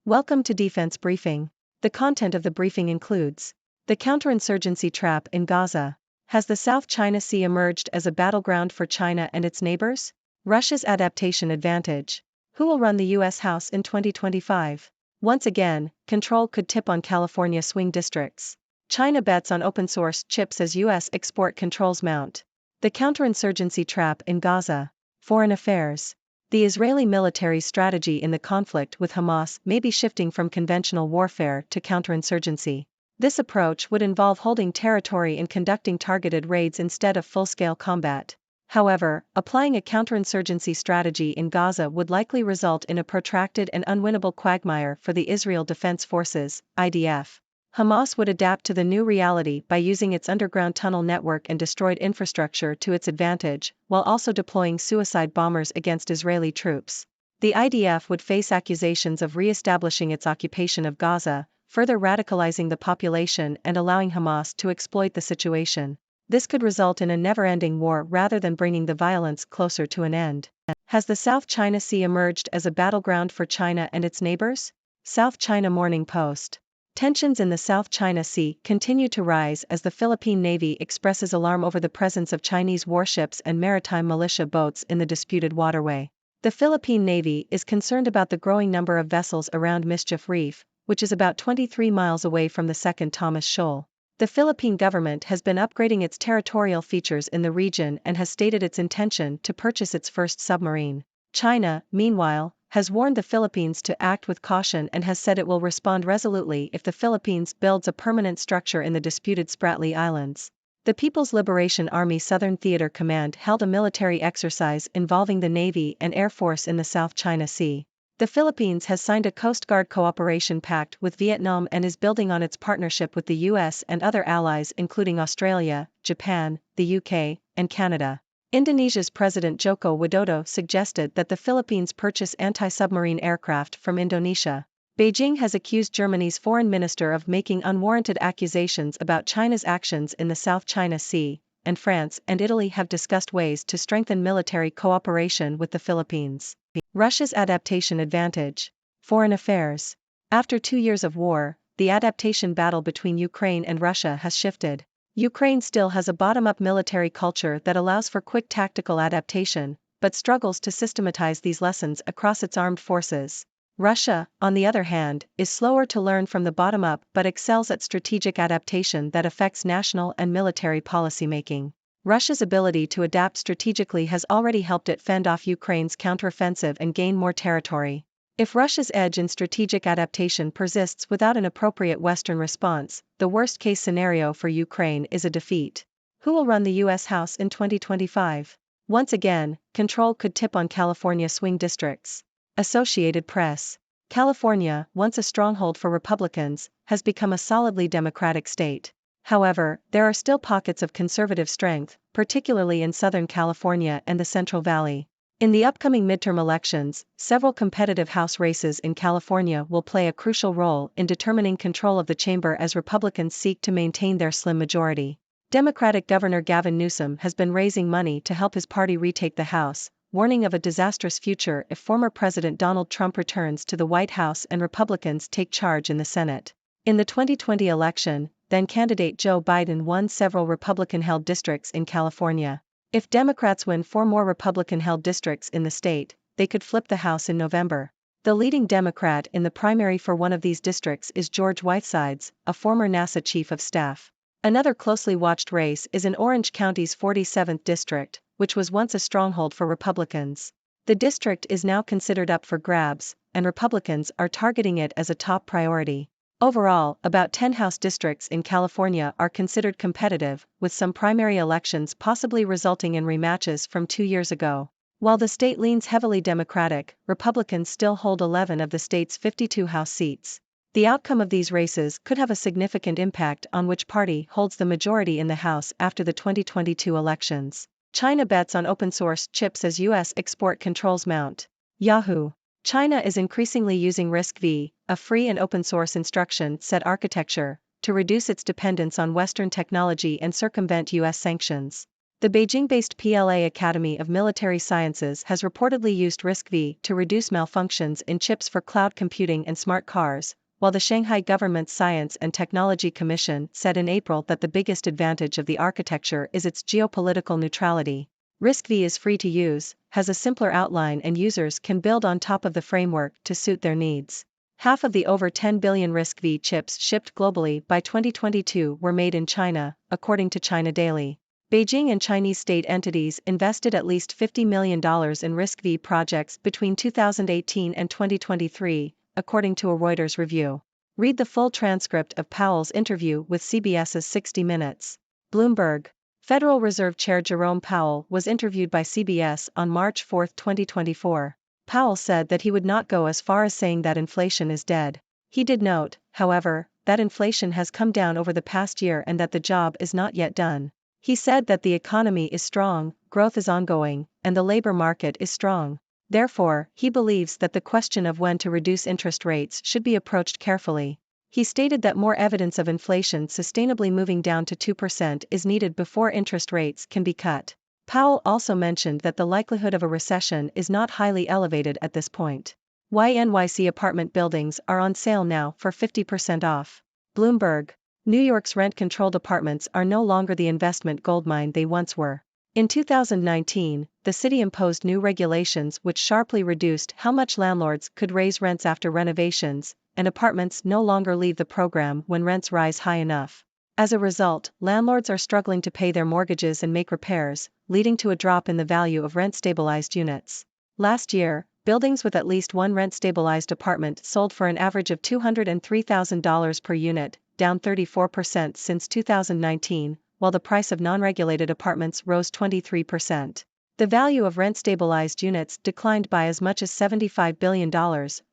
Welcome to Defense Briefing. The content of the briefing includes: the counterinsurgency trap in Gaza. Has the South China Sea emerged as a battleground for China and its neighbors? Russia's adaptation advantage. Who will run the U.S. House in 2025? Once again, control could tip on California swing districts. China bets on open-source chips as U.S. export controls mount. The counterinsurgency trap in Gaza. Foreign affairs. The Israeli military strategy in the conflict with Hamas may be shifting from conventional warfare to counterinsurgency. This approach would involve holding territory and conducting targeted raids instead of full-scale combat. However, applying a counterinsurgency strategy in Gaza would likely result in a protracted and unwinnable quagmire for the Israel Defense Forces, IDF. Hamas would adapt to the new reality by using its underground tunnel network and destroyed infrastructure to its advantage, while also deploying suicide bombers against Israeli troops. The IDF would face accusations of re-establishing its occupation of Gaza, further radicalizing the population and allowing Hamas to exploit the situation. This could result in a never-ending war rather than bringing the violence closer to an end. Has the South China Sea emerged as a battleground for China and its neighbors? South China Morning Post. Tensions in the South China Sea continue to rise as the Philippine Navy expresses alarm over the presence of Chinese warships and maritime militia boats in the disputed waterway. The Philippine Navy is concerned about the growing number of vessels around Mischief Reef, which is about 23 miles away from the Second Thomas Shoal. The Philippine government has been upgrading its territorial features in the region and has stated its intention to purchase its first submarine. China, meanwhile, has warned the Philippines to act with caution and has said it will respond resolutely if the Philippines builds a permanent structure in the disputed Spratly Islands. The People's Liberation Army Southern Theater Command held a military exercise involving the Navy and Air Force in the South China Sea. The Philippines has signed a Coast Guard cooperation pact with Vietnam and is building on its partnership with the US and other allies including Australia, Japan, the UK, and Canada. Indonesia's President Joko Widodo suggested that the Philippines purchase anti-submarine aircraft from Indonesia. Beijing has accused Germany's foreign minister of making unwarranted accusations about China's actions in the South China Sea, and France and Italy have discussed ways to strengthen military cooperation with the Philippines. Russia's adaptation advantage. Foreign affairs. After 2 years of war, the adaptation battle between Ukraine and Russia has shifted. Ukraine still has a bottom-up military culture that allows for quick tactical adaptation, but struggles to systematize these lessons across its armed forces. Russia, on the other hand, is slower to learn from the bottom up but excels at strategic adaptation that affects national and military policymaking. Russia's ability to adapt strategically has already helped it fend off Ukraine's counteroffensive and gain more territory. If Russia's edge in strategic adaptation persists without an appropriate Western response, the worst-case scenario for Ukraine is a defeat. Who will run the U.S. House in 2025? Once again, control could tip on California swing districts. Associated Press. California, once a stronghold for Republicans, has become a solidly Democratic state. However, there are still pockets of conservative strength, particularly in Southern California and the Central Valley. In the upcoming midterm elections, several competitive House races in California will play a crucial role in determining control of the chamber as Republicans seek to maintain their slim majority. Democratic Governor Gavin Newsom has been raising money to help his party retake the House, warning of a disastrous future if former President Donald Trump returns to the White House and Republicans take charge in the Senate. In the 2020 election, then-candidate Joe Biden won several Republican-held districts in California. If Democrats win 4 more Republican-held districts in the state, they could flip the House in November. The leading Democrat in the primary for one of these districts is George Whitesides, a former NASA chief of staff. Another closely watched race is in Orange County's 47th district, which was once a stronghold for Republicans. The district is now considered up for grabs, and Republicans are targeting it as a top priority. Overall, about 10 House districts in California are considered competitive, with some primary elections possibly resulting in rematches from 2 years ago. While the state leans heavily Democratic, Republicans still hold 11 of the state's 52 House seats. The outcome of these races could have a significant impact on which party holds the majority in the House after the 2022 elections. China bets on open-source chips as U.S. export controls mount. Yahoo! China is increasingly using RISC-V, a free and open-source instruction set architecture, to reduce its dependence on Western technology and circumvent U.S. sanctions. The Beijing-based PLA Academy of Military Sciences has reportedly used RISC-V to reduce malfunctions in chips for cloud computing and smart cars, while the Shanghai Government Science and Technology Commission said in April that the biggest advantage of the architecture is its geopolitical neutrality. RISC-V is free to use, has a simpler outline, and users can build on top of the framework to suit their needs. Half of the over 10 billion RISC-V chips shipped globally by 2022 were made in China, according to China Daily. Beijing and Chinese state entities invested at least $50 million in RISC-V projects between 2018 and 2023, according to a Reuters review. Read the full transcript of Powell's interview with CBS's 60 Minutes. Bloomberg. Federal Reserve Chair Jerome Powell was interviewed by CBS on March 4, 2024. Powell said that he would not go as far as saying that inflation is dead. He did note, however, that inflation has come down over the past year and that the job is not yet done. He said that the economy is strong, growth is ongoing, and the labor market is strong. Therefore, he believes that the question of when to reduce interest rates should be approached carefully. He stated that more evidence of inflation sustainably moving down to 2% is needed before interest rates can be cut. Powell also mentioned that the likelihood of a recession is not highly elevated at this point. Why NYC apartment buildings are on sale now for 50% off. Bloomberg. New York's rent-controlled apartments are no longer the investment goldmine they once were. In 2019, the city imposed new regulations which sharply reduced how much landlords could raise rents after renovations, and apartments no longer leave the program when rents rise high enough. As a result, landlords are struggling to pay their mortgages and make repairs, leading to a drop in the value of rent-stabilized units. Last year, buildings with at least one rent-stabilized apartment sold for an average of $203,000 per unit, down 34% since 2019, while the price of non-regulated apartments rose 23%. The value of rent-stabilized units declined by as much as $75 billion,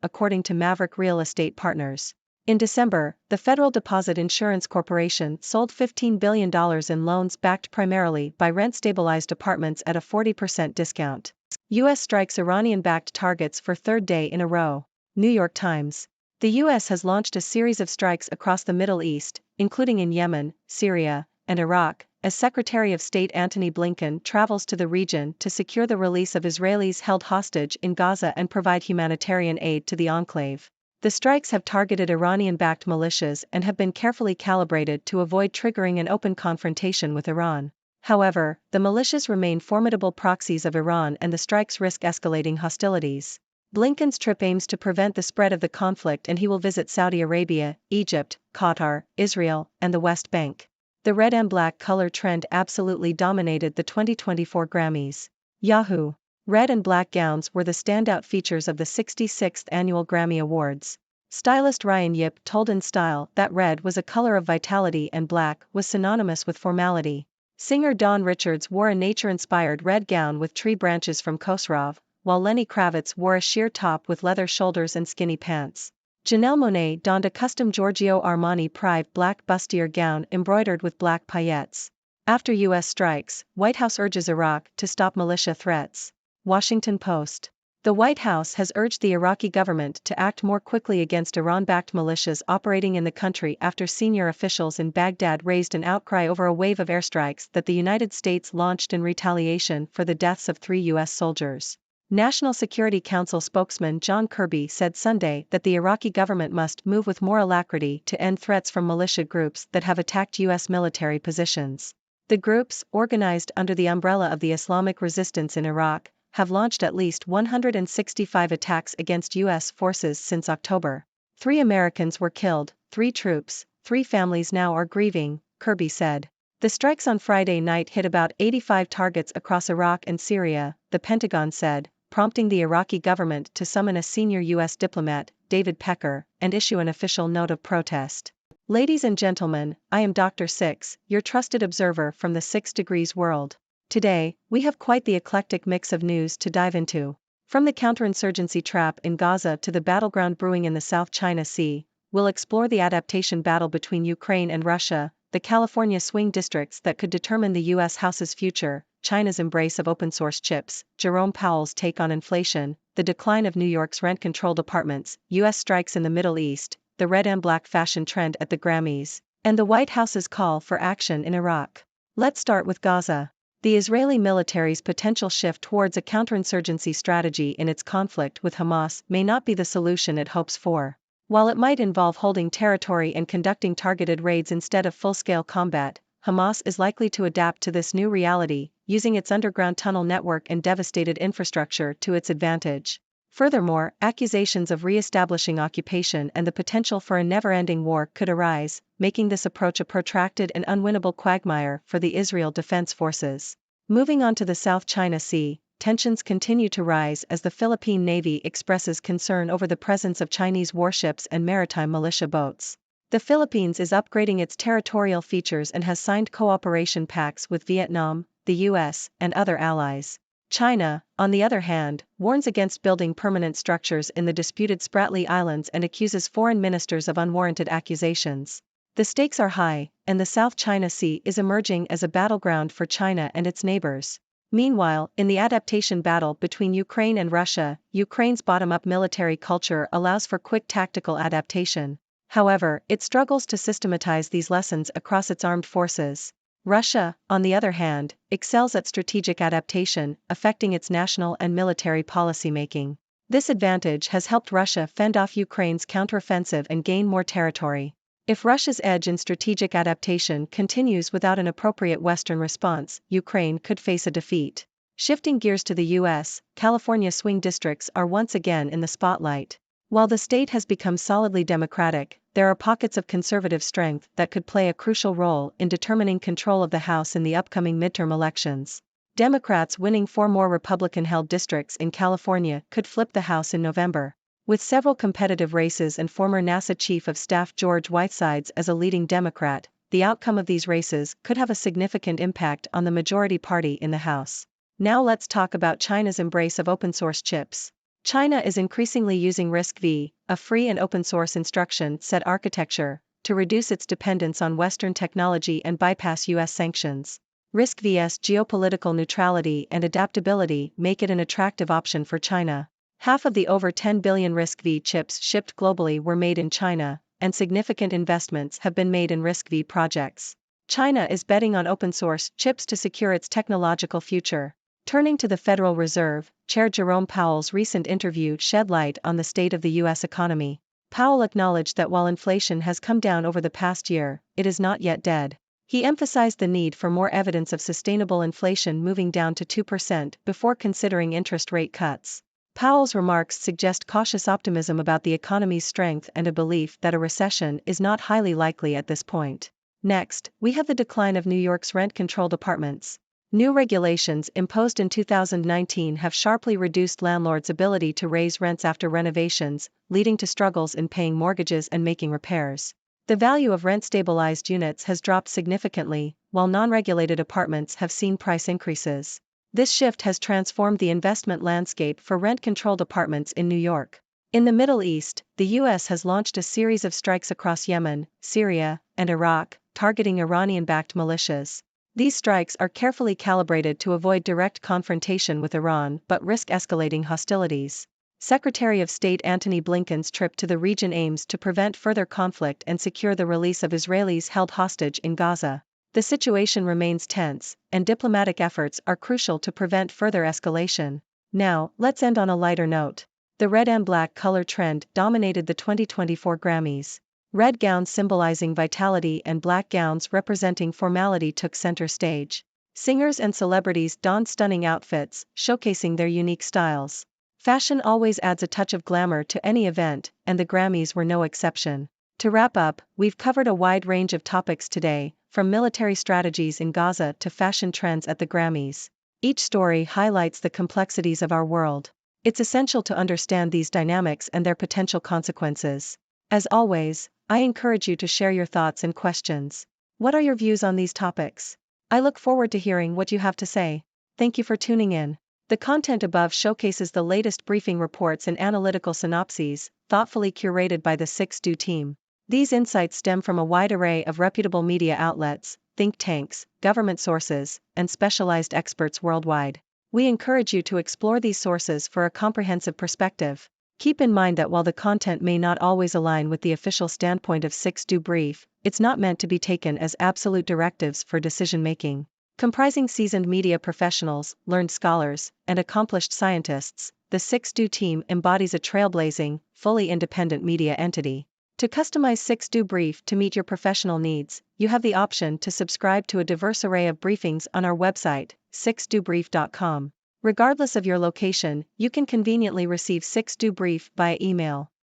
according to Maverick Real Estate Partners. In December, the Federal Deposit Insurance Corporation sold $15 billion in loans backed primarily by rent-stabilized apartments at a 40% discount. U.S. strikes Iranian-backed targets for third day in a row. New York Times. The U.S. has launched a series of strikes across the Middle East, including in Yemen, Syria, and Iraq, as Secretary of State Antony Blinken travels to the region to secure the release of Israelis held hostage in Gaza and provide humanitarian aid to the enclave. The strikes have targeted Iranian-backed militias and have been carefully calibrated to avoid triggering an open confrontation with Iran. However, the militias remain formidable proxies of Iran and the strikes risk escalating hostilities. Blinken's trip aims to prevent the spread of the conflict, and he will visit Saudi Arabia, Egypt, Qatar, Israel, and the West Bank. The red and black color trend absolutely dominated the 2024 Grammys. Yahoo! Red and black gowns were the standout features of the 66th Annual Grammy Awards. Stylist Ryan Yip told In Style that red was a color of vitality and black was synonymous with formality. Singer Dawn Richards wore a nature-inspired red gown with tree branches from Khosrow, while Lenny Kravitz wore a sheer top with leather shoulders and skinny pants. Janelle Monáe donned a custom Giorgio Armani Prive black bustier gown embroidered with black paillettes. After U.S. strikes, White House urges Iraq to stop militia threats. Washington Post. The White House has urged the Iraqi government to act more quickly against Iran-backed militias operating in the country after senior officials in Baghdad raised an outcry over a wave of airstrikes that the United States launched in retaliation for the deaths of 3 U.S. soldiers. National Security Council spokesman John Kirby said Sunday that the Iraqi government must move with more alacrity to end threats from militia groups that have attacked U.S. military positions. The groups, organized under the umbrella of the Islamic Resistance in Iraq, have launched at least 165 attacks against U.S. forces since October. 3 Americans were killed, 3 troops, 3 families now are grieving, Kirby said. The strikes on Friday night hit about 85 targets across Iraq and Syria, the Pentagon said, prompting the Iraqi government to summon a senior U.S. diplomat, David Pecker, and issue an official note of protest. Ladies and gentlemen, I am Dr. Six, your trusted observer from the 6 Degrees world. Today, we have quite the eclectic mix of news to dive into. From the counterinsurgency trap in Gaza to the battleground brewing in the South China Sea, we'll explore the adaptation battle between Ukraine and Russia, the California swing districts that could determine the U.S. House's future, China's embrace of open-source chips, Jerome Powell's take on inflation, the decline of New York's rent-controlled apartments, U.S. strikes in the Middle East, the red and black fashion trend at the Grammys, and the White House's call for action in Iraq. Let's start with Gaza. The Israeli military's potential shift towards a counterinsurgency strategy in its conflict with Hamas may not be the solution it hopes for. While it might involve holding territory and conducting targeted raids instead of full-scale combat, Hamas is likely to adapt to this new reality, using its underground tunnel network and devastated infrastructure to its advantage. Furthermore, accusations of re-establishing occupation and the potential for a never-ending war could arise, making this approach a protracted and unwinnable quagmire for the Israel Defense Forces. Moving on to the South China Sea, tensions continue to rise as the Philippine Navy expresses concern over the presence of Chinese warships and maritime militia boats. The Philippines is upgrading its territorial features and has signed cooperation pacts with Vietnam, the US, and other allies. China, on the other hand, warns against building permanent structures in the disputed Spratly Islands and accuses foreign ministers of unwarranted accusations. The stakes are high, and the South China Sea is emerging as a battleground for China and its neighbors. Meanwhile, in the adaptation battle between Ukraine and Russia, Ukraine's bottom-up military culture allows for quick tactical adaptation. However, it struggles to systematize these lessons across its armed forces. Russia, on the other hand, excels at strategic adaptation, affecting its national and military policymaking. This advantage has helped Russia fend off Ukraine's counteroffensive and gain more territory. If Russia's edge in strategic adaptation continues without an appropriate Western response, Ukraine could face a defeat. Shifting gears to the U.S., California swing districts are once again in the spotlight. While the state has become solidly Democratic, there are pockets of conservative strength that could play a crucial role in determining control of the House in the upcoming midterm elections. Democrats winning 4 more Republican-held districts in California could flip the House in November. With several competitive races and former NASA Chief of Staff George Whitesides as a leading Democrat, the outcome of these races could have a significant impact on the majority party in the House. Now let's talk about China's embrace of open-source chips. China is increasingly using RISC-V, a free and open-source instruction set architecture, to reduce its dependence on Western technology and bypass U.S. sanctions. RISC-V's geopolitical neutrality and adaptability make it an attractive option for China. Half of the over 10 billion RISC-V chips shipped globally were made in China, and significant investments have been made in RISC-V projects. China is betting on open-source chips to secure its technological future. Turning to the Federal Reserve, Chair Jerome Powell's recent interview shed light on the state of the U.S. economy. Powell acknowledged that while inflation has come down over the past year, it is not yet dead. He emphasized the need for more evidence of sustainable inflation moving down to 2% before considering interest rate cuts. Powell's remarks suggest cautious optimism about the economy's strength and a belief that a recession is not highly likely at this point. Next, we have the decline of New York's rent-controlled apartments. New regulations imposed in 2019 have sharply reduced landlords' ability to raise rents after renovations, leading to struggles in paying mortgages and making repairs. The value of rent-stabilized units has dropped significantly, while non-regulated apartments have seen price increases. This shift has transformed the investment landscape for rent-controlled apartments in New York. In the Middle East, the U.S. has launched a series of strikes across Yemen, Syria, and Iraq, targeting Iranian-backed militias. These strikes are carefully calibrated to avoid direct confrontation with Iran but risk escalating hostilities. Secretary of State Antony Blinken's trip to the region aims to prevent further conflict and secure the release of Israelis held hostage in Gaza. The situation remains tense, and diplomatic efforts are crucial to prevent further escalation. Now, let's end on a lighter note. The red and black color trend dominated the 2024 Grammys. Red gowns symbolizing vitality and black gowns representing formality took center stage. Singers and celebrities donned stunning outfits, showcasing their unique styles. Fashion always adds a touch of glamour to any event, and the Grammys were no exception. To wrap up, we've covered a wide range of topics today, from military strategies in Gaza to fashion trends at the Grammys. Each story highlights the complexities of our world. It's essential to understand these dynamics and their potential consequences. As always, I encourage you to share your thoughts and questions. What are your views on these topics? I look forward to hearing what you have to say. Thank you for tuning in. The content above showcases the latest briefing reports and analytical synopses, thoughtfully curated by the 6Do team. These insights stem from a wide array of reputable media outlets, think tanks, government sources, and specialized experts worldwide. We encourage you to explore these sources for a comprehensive perspective. Keep in mind that while the content may not always align with the official standpoint of 6Do Brief, it's not meant to be taken as absolute directives for decision-making. Comprising seasoned media professionals, learned scholars, and accomplished scientists, the 6Do team embodies a trailblazing, fully independent media entity. To customize 6Do Brief to meet your professional needs, you have the option to subscribe to a diverse array of briefings on our website, 6dobrief.com. Regardless of your location, you can conveniently receive 6Do Brief via email.